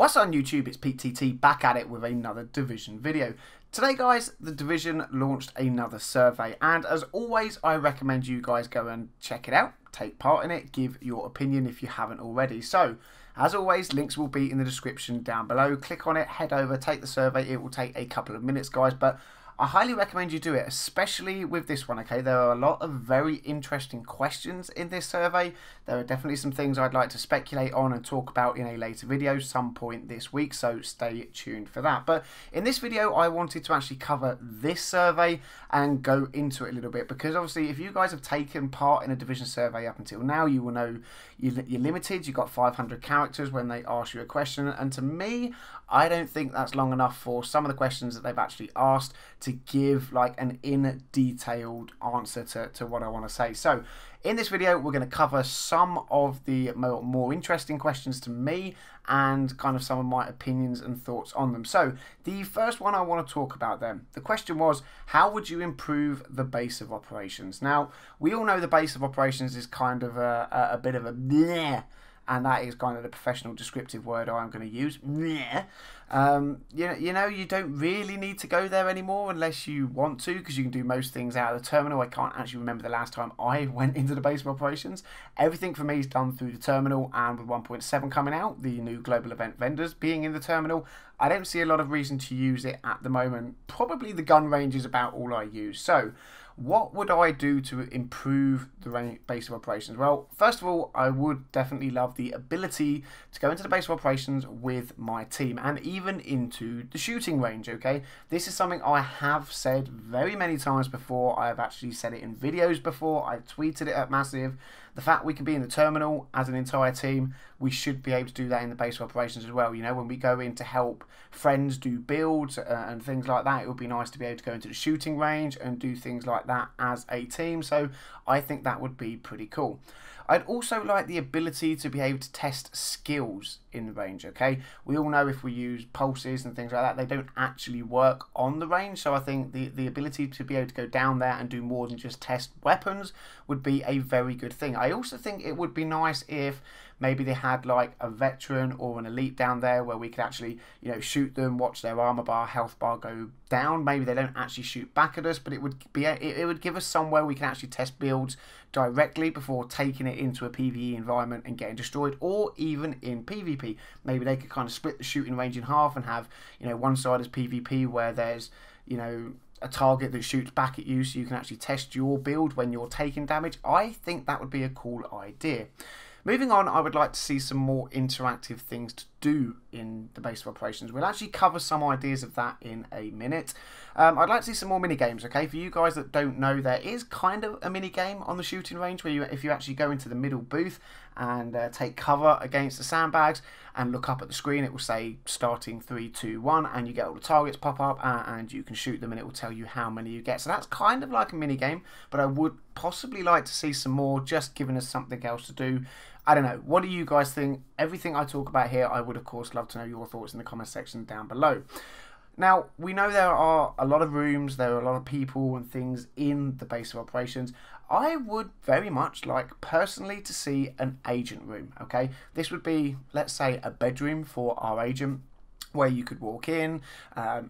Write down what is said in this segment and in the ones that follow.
What's on YouTube? It's Pete TT back at it with another Division video. Today guys, the Division launched another survey, and as always I recommend you guys go and check it out, take part in it, give your opinion if you haven't already. So as always, links will be in the description down below. Click on it, head over, take the survey. It will take a couple of minutes guys, but I highly recommend you do it, especially with this one, okay? There are a lot of very interesting questions in this survey. There are definitely some things I'd like to speculate on and talk about in a later video some point this week, so stay tuned for that. But in this video, I wanted to actually cover this survey and go into it a little bit, because obviously if you guys have taken part in a Division survey up until now, you will know you're limited. You've got 500 characters when they ask you a question, and to me, I don't think that's long enough for some of the questions that they've actually asked to give like an in-detailed answer to what I want to say. So in this video we're going to cover some of the more interesting questions to me and kind of some of my opinions and thoughts on them. So the first one I want to talk about then, the question was, how would you improve the base of operations? Now we all know the base of operations is kind of a bit of a bleh, and that is kind of the professional descriptive word I'm going to use. You know, you don't really need to go there anymore unless you want to, because you can do most things out of the terminal. I can't actually remember the last time I went into the base of operations. Everything for me is done through the terminal, and with 1.7 coming out, the new global event vendors being in the terminal, I don't see a lot of reason to use it at the moment. Probably the gun range is about all I use. So what would I do to improve the base of operations? Well, first of all, I would definitely love the ability to go into the base of operations with my team and even into the shooting range, okay? This is something I have said very many times before. I've actually said it in videos before. I've tweeted it at Massive. The fact we can be in the terminal as an entire team, we should be able to do that in the base of operations as well. You know, when we go in to help friends do builds and things like that, it would be nice to be able to go into the shooting range and do things like that as a team. So I think that would be pretty cool. I'd also like the ability to be able to test skills in the range, okay? We all know if we use pulses and things like that, they don't actually work on the range. So I think the ability to be able to go down there and do more than just test weapons would be a very good thing. I also think it would be nice if maybe they had like a veteran or an elite down there where we could actually, you know, shoot them, watch their armor bar, health bar go down. Maybe they don't actually shoot back at us, but it would give us somewhere we can actually test builds directly before taking it into a PvE environment and getting destroyed, or even in PvP. Maybe they could kind of split the shooting range in half and have, you know, one side as PvP where there's, you know, a target that shoots back at you so you can actually test your build when you're taking damage. I think that would be a cool idea. Moving on, I would like to see some more interactive things to do in the base of operations. We'll actually cover some ideas of that in a minute. I'd like to see some more mini games, okay? For you guys that don't know, there is kind of a mini game on the shooting range where if you actually go into the middle booth and take cover against the sandbags and look up at the screen, it will say starting 3, 2, 1, and you get all the targets pop up and you can shoot them and it will tell you how many you get. So that's kind of like a mini game, but I would possibly like to see some more, just giving us something else to do. I don't know. What do you guys think? Everything I talk about here, I would, of course, love to know your thoughts in the comment section down below. Now, we know there are a lot of rooms, there are a lot of people and things in the base of operations. I would very much like, personally, to see an agent room, okay? This would be, let's say, a bedroom for our agent, where you could walk in,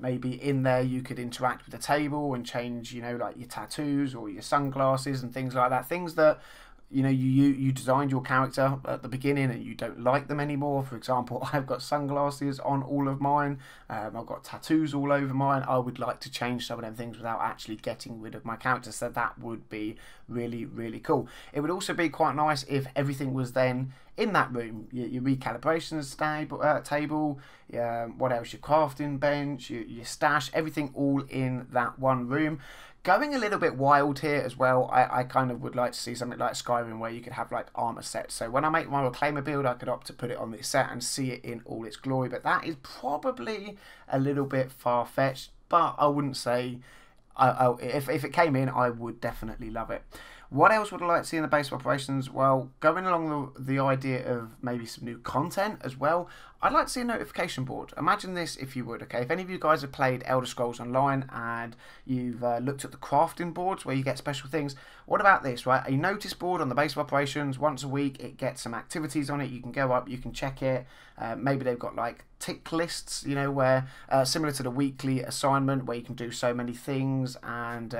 maybe in there you could interact with the table and change, you know, like your tattoos or your sunglasses and things like that. Things that, you know, you designed your character at the beginning and you don't like them anymore. For example, I've got sunglasses on all of mine. I've got tattoos all over mine. I would like to change some of them things without actually getting rid of my character. So that would be really, really cool. It would also be quite nice if everything was then in that room. Your recalibration table, what else? Your crafting bench, your stash, everything all in that one room. Going a little bit wild here as well, I kind of would like to see something like Skyrim where you could have like armor sets. So when I make my Reclaimer build, I could opt to put it on this set and see it in all its glory. But that is probably a little bit far-fetched, but I wouldn't say, if it came in, I would definitely love it. What else would I like to see in the base of operations? Well, going along the idea of maybe some new content as well. I'd like to see a notification board. Imagine this if you would, okay? If any of you guys have played Elder Scrolls Online and you've looked at the crafting boards where you get special things, what about this, right? A notice board on the base of operations. Once a week, it gets some activities on it. You can go up, you can check it. Maybe they've got like tick lists, you know, where similar to the weekly assignment where you can do so many things and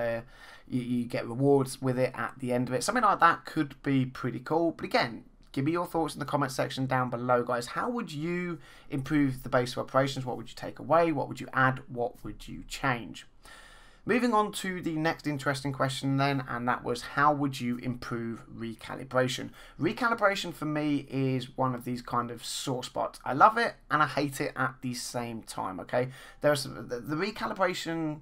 you get rewards with it at the end of it. Something like that could be pretty cool. But again, give me your thoughts in the comment section down below, guys. How would you improve the base of operations? What would you take away? What would you add? What would you change? Moving on to the next interesting question then, and that was, how would you improve recalibration? Recalibration for me is one of these kind of sore spots. I love it and I hate it at the same time, okay? There's the recalibration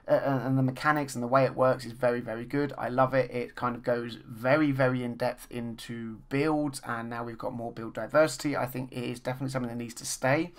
and the mechanics and the way it works is very, very good. I love it. It kind of goes very, very in depth into builds, and now we've got more build diversity. I think it is definitely something that needs to stay.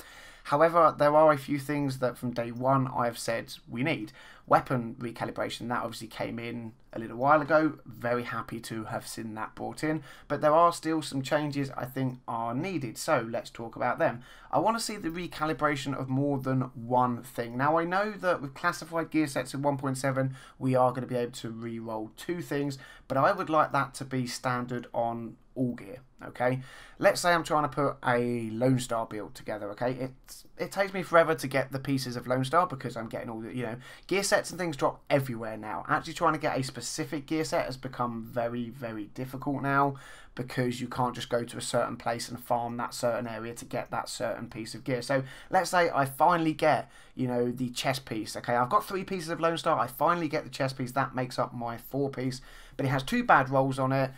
However, there are a few things that from day one I've said we need. Weapon recalibration, that obviously came in a little while ago. Very happy to have seen that brought in. But there are still some changes I think are needed. So let's talk about them. I want to see the recalibration of more than one thing. Now I know that with classified gear sets in 1.7 we are going to be able to re-roll 2 things. But I would like that to be standard on all gear, okay? Let's say I'm trying to put a Lone Star build together, okay? It takes me forever to get the pieces of Lone Star because I'm getting all the, you know, gear sets and things drop everywhere now. Actually trying to get a specific gear set has become very, very difficult now because you can't just go to a certain place and farm that certain area to get that certain piece of gear. So let's say I finally get, you know, the chest piece, okay? I've got 3 pieces of Lone Star. I finally get the chest piece. That makes up my 4 piece, but it has 2 bad rolls on it.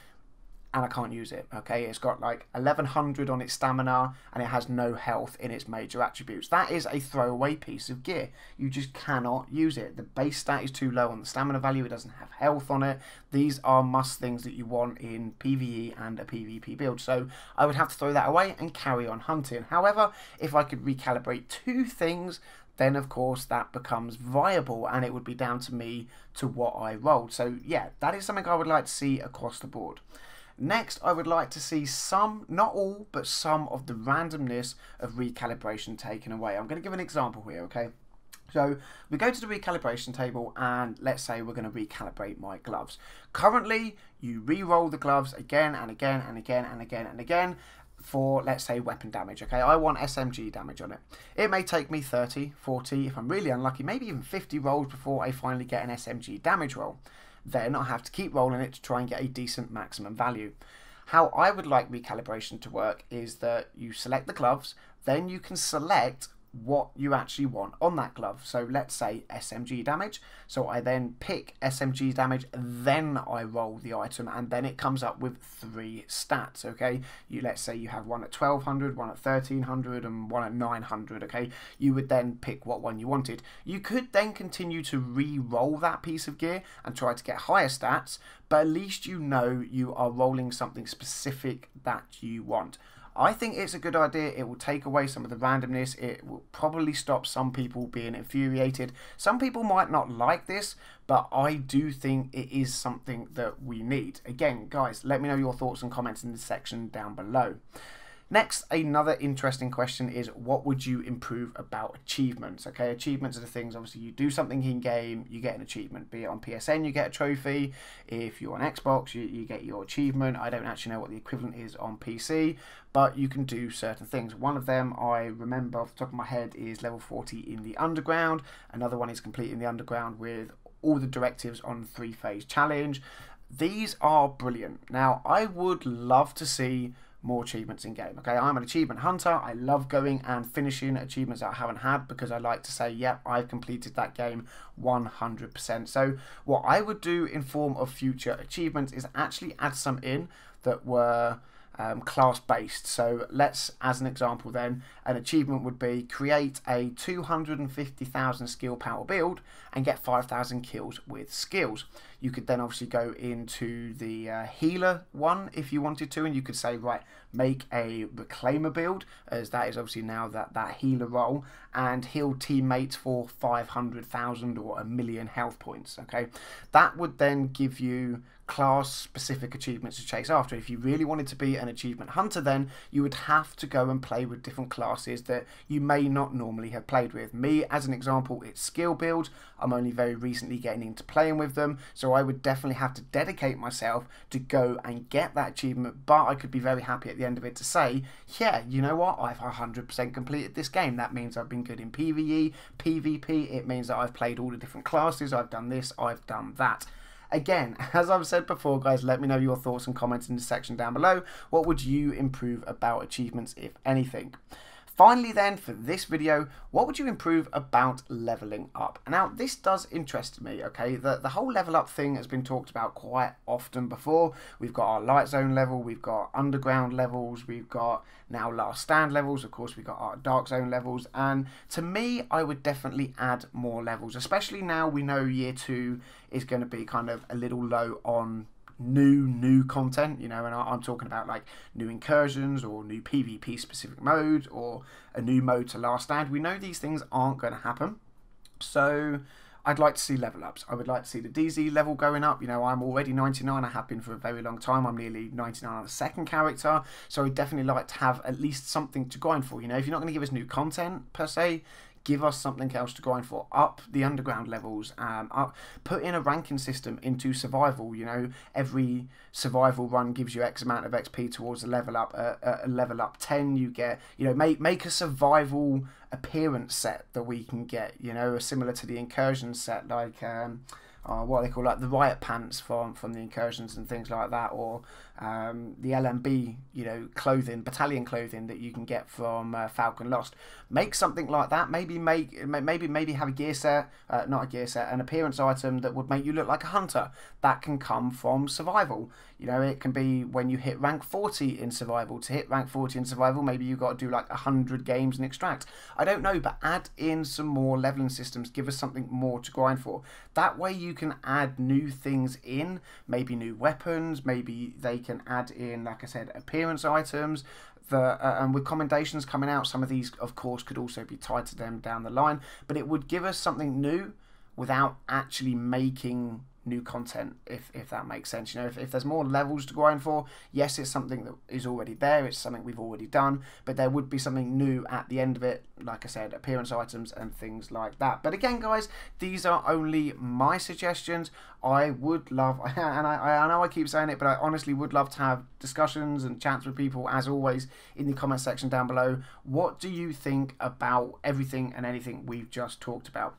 And I can't use it, okay? It's got like 1100 on its stamina and it has no health in its major attributes. That is a throwaway piece of gear. You just cannot use it. The base stat is too low on the stamina value. It doesn't have health on it. These are must things that you want in PvE and a PvP build. So I would have to throw that away and carry on hunting. However, if I could recalibrate 2 things, then of course that becomes viable and it would be down to me to what I rolled. So yeah, that is something I would like to see across the board. Next, I would like to see some, not all, but some of the randomness of recalibration taken away. I'm going to give an example here, okay? So we go to the recalibration table and let's say we're going to recalibrate my gloves. Currently, you re-roll the gloves again and again and again and again and again for, let's say, weapon damage, okay? I want SMG damage on it. It may take me 30, 40, if I'm really unlucky, maybe even 50 rolls before I finally get an SMG damage roll. Then I have to keep rolling it to try and get a decent maximum value. How I would like recalibration to work is that you select the gloves, then you can select what you actually want on that glove. So let's say SMG damage. So I then pick SMG damage, then I roll the item, and then it comes up with 3 stats, okay? Let's say you have one at 1200, one at 1300, and one at 900, okay? You would then pick what one you wanted. You could then continue to re-roll that piece of gear and try to get higher stats, but at least you know you are rolling something specific that you want. I think it's a good idea. It will take away some of the randomness. It will probably stop some people being infuriated. Some people might not like this, but I do think it is something that we need. Again, guys, let me know your thoughts and comments in the section down below. Next, another interesting question is, what would you improve about achievements? Okay, achievements are the things, obviously, you do something in-game, you get an achievement. Be it on PSN, you get a trophy. If you're on Xbox, you get your achievement. I don't actually know what the equivalent is on PC, but you can do certain things. One of them, I remember off the top of my head, is level 40 in the Underground. Another one is completing the Underground with all the directives on the 3-phase challenge. These are brilliant. Now, I would love to see more achievements in game. Okay, I'm an achievement hunter. I love going and finishing achievements that I haven't had because I like to say, yep, I've completed that game 100%. So what I would do in form of future achievements is actually add some in that were class based. So let's, as an example then, an achievement would be create a 250,000 skill power build and get 5,000 kills with skills. You could then obviously go into the healer one if you wanted to, and you could say, right, make a Reclaimer build, as that is obviously now that healer role, and heal teammates for 500,000 or 1,000,000 health points. Okay, that would then give you class specific achievements to chase after. If you really wanted to be an achievement hunter, then you would have to go and play with different classes that you may not normally have played with. Me, as an example, it's skill build. I'm only very recently getting into playing with them, so I would definitely have to dedicate myself to go and get that achievement, but I could be very happy at the end of it to say, yeah, you know what, I've 100% completed this game. That means I've been good in PvE, PvP, it means that I've played all the different classes, I've done this, I've done that. Again, as I've said before, guys, let me know your thoughts and comments in the section down below. What would you improve about achievements, if anything? Finally then, for this video, what would you improve about leveling up? Now, this does interest me, okay? The whole level up thing has been talked about quite often before. We've got our light zone level, we've got underground levels, we've got now last stand levels, of course we've got our dark zone levels, and to me, I would definitely add more levels, especially now we know year 2 is going to be kind of a little low on new content, you know, and I'm talking about like new incursions or new PvP specific modes or a new mode to last stand. We know these things aren't going to happen, so I'd like to see level ups. I would like to see the DZ level going up. You know, I'm already 99. I have been for a very long time. I'm nearly 99 on the second character, so I'd definitely like to have at least something to grind for. You know, if you're not going to give us new content per se, give us something else to grind for. Up the underground levels, put in a ranking system into survival. You know, every survival run gives you X amount of XP towards a level up. A level up 10, you get, you know, make a survival appearance set that we can get, you know, similar to the incursion set, like what they call, like the riot pants from the incursions and things like that, or the LMB, you know, clothing, battalion clothing that you can get from Falcon Lost. Make something like that. Maybe have a gear set, not a gear set, an appearance item that would make you look like a hunter. That can come from survival. You know, it can be when you hit rank 40 in survival. To hit rank 40 in survival, maybe you've got to do like 100 games and extract. I don't know, but add in some more leveling systems. Give us something more to grind for. That way you can add new things in, maybe new weapons, maybe they can add in, like I said, appearance items. And with commendations coming out, some of these, of course, could also be tied to them down the line. But it would give us something new without actually making new content, if that makes sense. You know, if there's more levels to grind for, yes, it's something that is already there, it's something we've already done, but there would be something new at the end of it, like I said, appearance items and things like that. But again, guys, these are only my suggestions. I would love, and I know I keep saying it, but I honestly would love to have discussions and chats with people, as always, in the comment section down below. What do you think about everything and anything we've just talked about?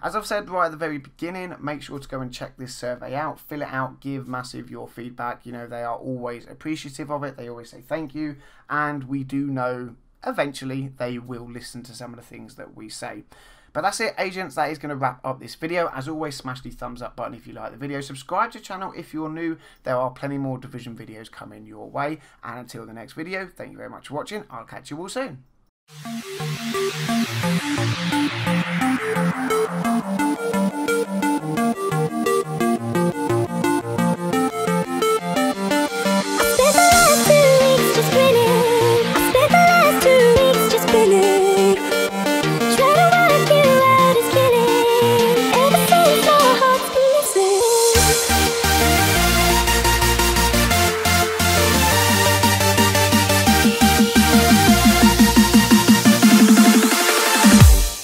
As I've said right at the very beginning, make sure to go and check this survey out, fill it out, give Massive your feedback. You know, they are always appreciative of it. They always say thank you, and we do know eventually they will listen to some of the things that we say. But that's it, agents. That is going to wrap up this video. As always, smash the thumbs up button if you like the video. Subscribe to the channel if you're new. There are plenty more Division videos coming your way. And until the next video, thank you very much for watching. I'll catch you all soon.